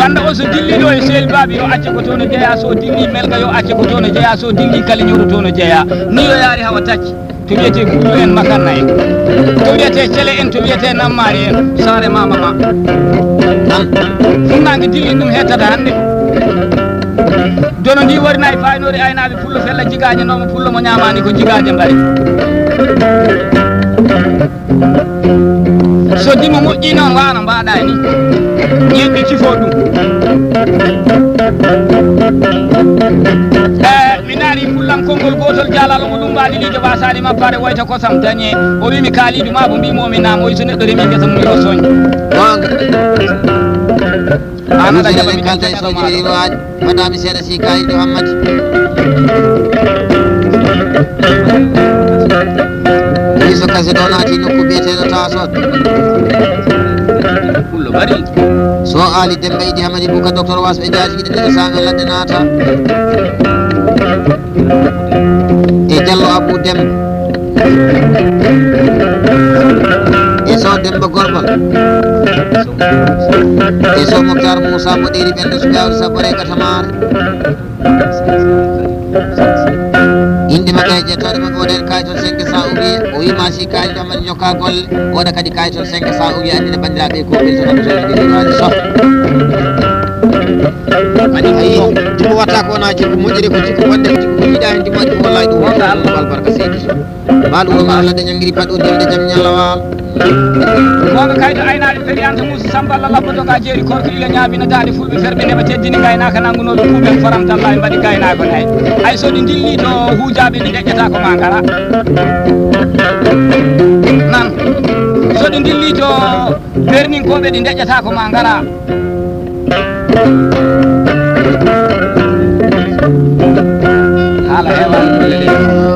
banda o so dilli do e sel babi yo acce ko tono jeya so dilli melga yo acce ko tono jeya so dilli kali nyoro tono jeya ni yo yaari hawa tacci to wiyete gulu en makanna en to wiyete cele en to wiyete nammari en sare mama ma funnaange dilli dum hetata hande dono ndi warina e faynore aynaaɓe pullo fella jigaaje nomo pullo mo ñamani ko jigaaje mbari so dimo moƴƴi noon wana mbaɗa ni ñeɓɓe cifo ɗum mi naari fullam konngol gotol jalal omo lumbali lijo wasani mappare woyta kosam dañe o wimi kaalijo ma bo mbimomi nam oy so neɗɗo remi guesa mum yo soñ anaɗa jaɓa mi kalta e soji waaj waɗami seeɗa si kaalijo hammadi so kasi ɗo naati nokku biyeteɗo tasot fullo bari so ali demba idi hamadi buka docteur wasɓe jaaji ɗiɗi ɗiɗo sangal ladde naata e diallo abou demba e so demba gorbal e so moctar moussa moɗeri ɓenɗo sugawde sabbore gatamare inde makka e jettode makko waɗen kayitol 500 ouvrier o wima si kayit amadi jokka golle oɗa kadi kayitol 500 ouvrier andine bandiraɓe ko ɓel tonaɓe toɗiɗiɗiwaji soh ayi jimmo watta ko wona jikko moƴƴiri ko jikko wonde ko jikko ko yiiɗa hen jimmo waɗi ko wallahi ɗum wonta allah albarka seydi mbaɗo woma allah de ñangguiri paɗo jolde jaam ñallawal gonga kaydo aynaɗe ferianta moussa samba allah labbotoga jeeri korko ila ñaabina dande fulɓe ferɓe ndeɓa teddini gaynaka nanggunoɓe kuuɓen faramtalla e mbaɗi gaynako nayi ay so ɗi dilli to huujaɓe ɗi deƴƴata ko ma gara nan so ɗi dilli to berninkoɓe ɗi deƴƴata ko ma gara haala hewan